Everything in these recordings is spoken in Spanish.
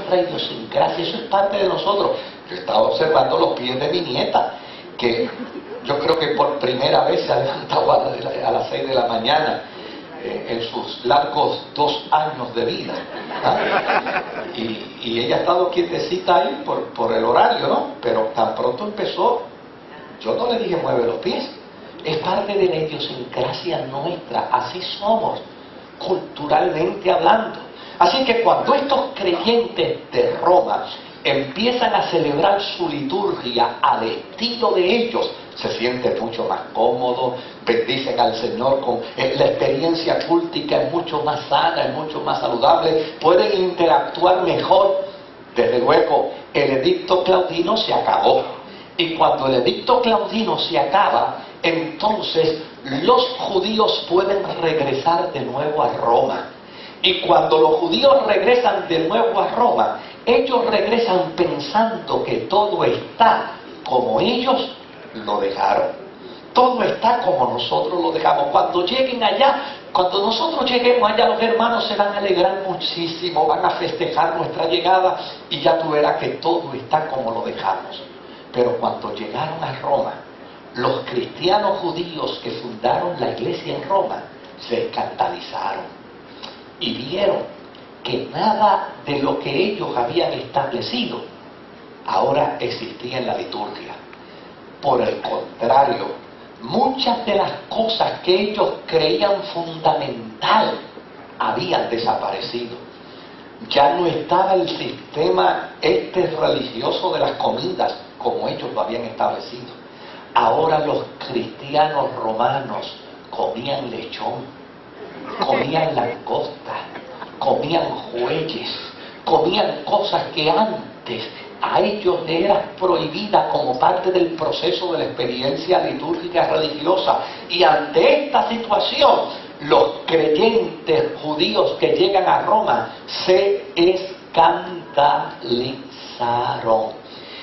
nuestra idiosincrasia, eso es parte de nosotros. Yo estaba observando los pies de mi nieta, que yo creo que por primera vez se ha levantado a las 6 de la mañana en sus largos 2 años de vida. Y ella ha estado quietecita ahí por el horario, ¿no? Pero tan pronto empezó, yo no le dije mueve los pies. Es parte de la idiosincrasia nuestra, así somos, culturalmente hablando. Así que cuando estos creyentes de Roma empiezan a celebrar su liturgia al estilo de ellos, se siente mucho más cómodo, bendicen al Señor, la experiencia cultica es mucho más sana, es mucho más saludable, pueden interactuar mejor. Desde luego, el edicto claudino se acabó. Y cuando el edicto claudino se acaba, entonces los judíos pueden regresar de nuevo a Roma. Y cuando los judíos regresan de nuevo a Roma, ellos regresan pensando que todo está como ellos lo dejaron. Todo está como nosotros lo dejamos. Cuando lleguen allá, cuando nosotros lleguemos allá, los hermanos se van a alegrar muchísimo, van a festejar nuestra llegada y ya tú verás que todo está como lo dejamos. Pero cuando llegaron a Roma, los cristianos judíos que fundaron la iglesia en Roma se escandalizaron y vieron que nada de lo que ellos habían establecido ahora existía en la liturgia. Por el contrario, muchas de las cosas que ellos creían fundamental habían desaparecido. Ya no estaba el sistema religioso de las comidas como ellos lo habían establecido. Ahora los cristianos romanos comían lechón, comían langosta, comían jueyes, comían cosas que antes a ellos les eran prohibidas como parte del proceso de la experiencia litúrgica religiosa. Y ante esta situación, los creyentes judíos que llegan a Roma se escandalizaron.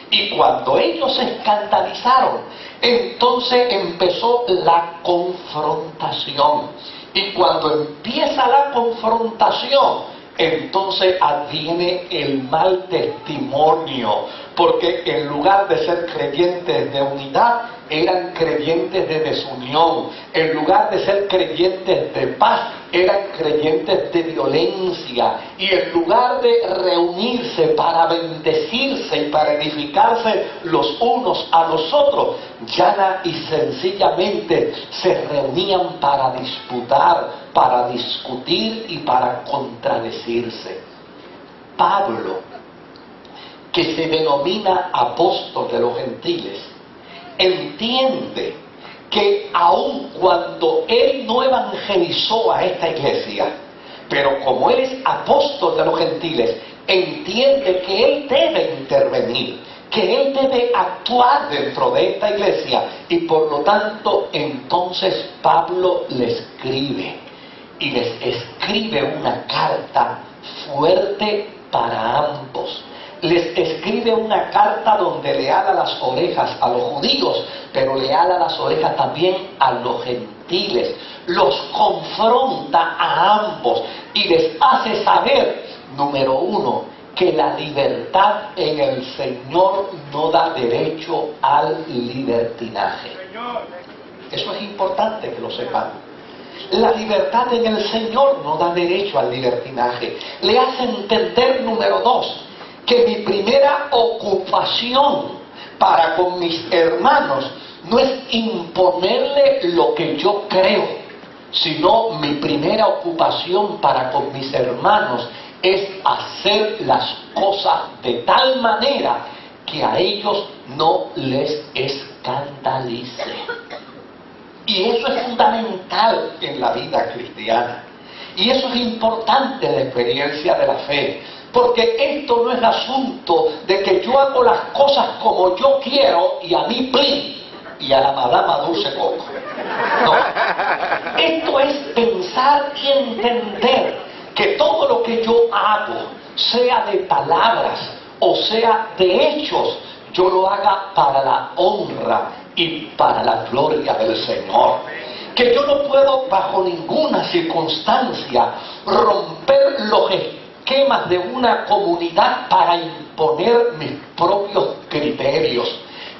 Y cuando ellos se escandalizaron, entonces empezó la confrontación. Y cuando empieza la confrontación, entonces adviene el mal testimonio, porque en lugar de ser creyentes de unidad, eran creyentes de desunión. En lugar de ser creyentes de paz, eran creyentes de violencia. Y en lugar de reunirse para bendecirse y para edificarse los unos a los otros, llana y sencillamente se reunían para disputar, para discutir y para contradecirse. Pablo, que se denomina apóstol de los gentiles, entiende que aun cuando él no evangelizó a esta iglesia, pero como él es apóstol de los gentiles, entiende que él debe intervenir, que él debe actuar dentro de esta iglesia, y por lo tanto entonces Pablo le escribe, y les escribe una carta fuerte para ambos. Les escribe una carta donde le ala las orejas a los judíos, pero le ala las orejas también a los gentiles. Los confronta a ambos y les hace saber, número uno, que la libertad en el Señor no da derecho al libertinaje. Eso es importante que lo sepan. La libertad en el Señor no da derecho al libertinaje. Le hace entender, número dos, que mi primera ocupación para con mis hermanos no es imponerle lo que yo creo, sino mi primera ocupación para con mis hermanos es hacer las cosas de tal manera que a ellos no les escandalice. Y eso es fundamental en la vida cristiana. Y eso es importante en la experiencia de la fe. Porque esto no es asunto de que yo hago las cosas como yo quiero y a mí plin, y a la madama dulce coco. No. Esto es pensar y entender que todo lo que yo hago, sea de palabras o sea de hechos, yo lo haga para la honra y para la gloria del Señor. Que yo no puedo bajo ninguna circunstancia romper los esquemas de una comunidad para imponer mis propios criterios.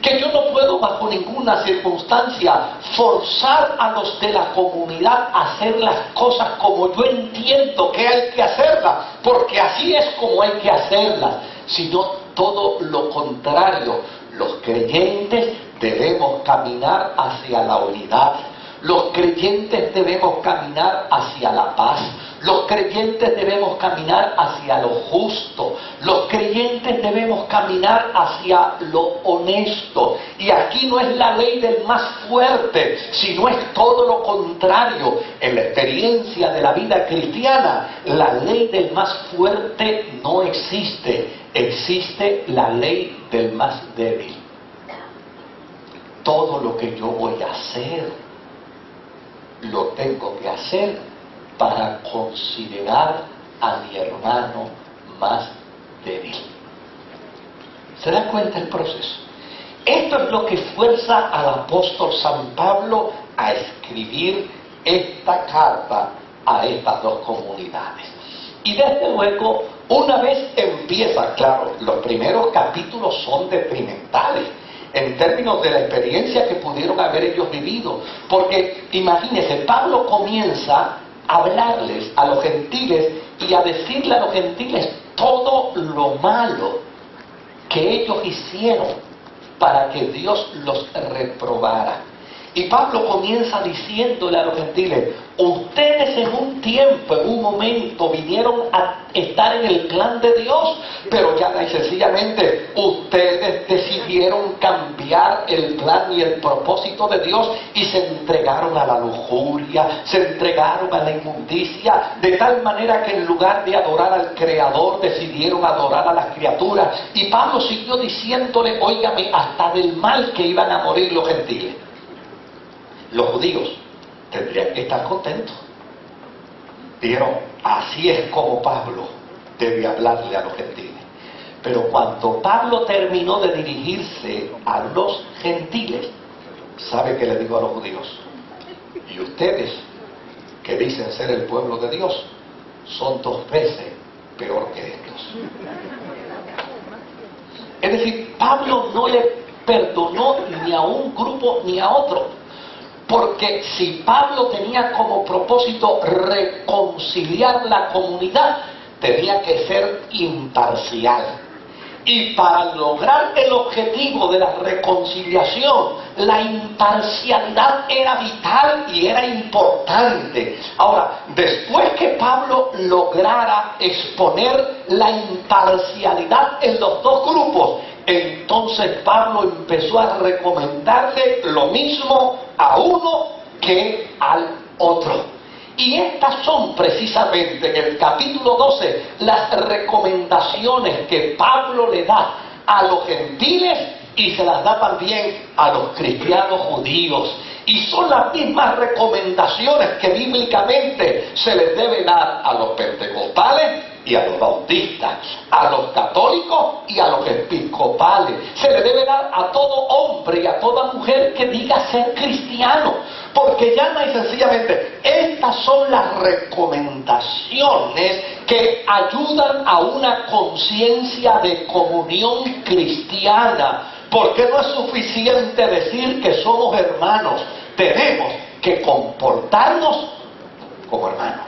Que yo no puedo bajo ninguna circunstancia forzar a los de la comunidad a hacer las cosas como yo entiendo que hay que hacerlas, porque así es como hay que hacerlas, sino todo lo contrario. Los creyentes debemos caminar hacia la unidad. Los creyentes debemos caminar hacia la paz. Los creyentes debemos caminar hacia lo justo. Los creyentes debemos caminar hacia lo honesto. Y aquí no es la ley del más fuerte, sino es todo lo contrario. En la experiencia de la vida cristiana, la ley del más fuerte no existe. Existe la ley del más débil. Todo lo que yo voy a hacer, lo tengo que hacer para considerar a mi hermano más débil. ¿Se da cuenta el proceso? Esto es lo que fuerza al apóstol San Pablo a escribir esta carta a estas dos comunidades. Y desde luego, una vez empieza, claro, los primeros capítulos son detrimentales en términos de la experiencia que pudieron haber ellos vivido. Porque imagínense, Pablo comienza a hablarles a los gentiles y a decirle a los gentiles todo lo malo que ellos hicieron para que Dios los reprobara. Y Pablo comienza diciéndole a los gentiles: ustedes en un tiempo, en un momento, vinieron a estar en el plan de Dios, pero ya y sencillamente ustedes decidieron cambiar el plan y el propósito de Dios y se entregaron a la lujuria, se entregaron a la inmundicia, de tal manera que en lugar de adorar al Creador, decidieron adorar a las criaturas. Y Pablo siguió diciéndole, óigame, hasta del mal que iban a morir los gentiles. Los judíos tendrían que estar contentos. Dijeron, así es como Pablo debe hablarle a los gentiles. Pero cuando Pablo terminó de dirigirse a los gentiles, ¿sabe qué le dijo a los judíos? Y ustedes, que dicen ser el pueblo de Dios, son 2 veces peor que estos. Es decir, Pablo no le perdonó ni a un grupo ni a otro. Porque si Pablo tenía como propósito reconciliar la comunidad, tenía que ser imparcial. Y para lograr el objetivo de la reconciliación, la imparcialidad era vital y era importante. Ahora, después que Pablo lograra exponer la imparcialidad en los 2 grupos, entonces Pablo empezó a recomendarle lo mismo a uno que al otro. Y estas son precisamente en el capítulo 12 las recomendaciones que Pablo le da a los gentiles y se las da también a los cristianos judíos. Y son las mismas recomendaciones que bíblicamente se les debe dar a los pentecostales y a los bautistas, a los católicos y a los episcopales. Se le debe dar a todo hombre y a toda mujer que diga ser cristiano, porque llana y sencillamente estas son las recomendaciones que ayudan a una conciencia de comunión cristiana. Porque no es suficiente decir que somos hermanos, tenemos que comportarnos como hermanos.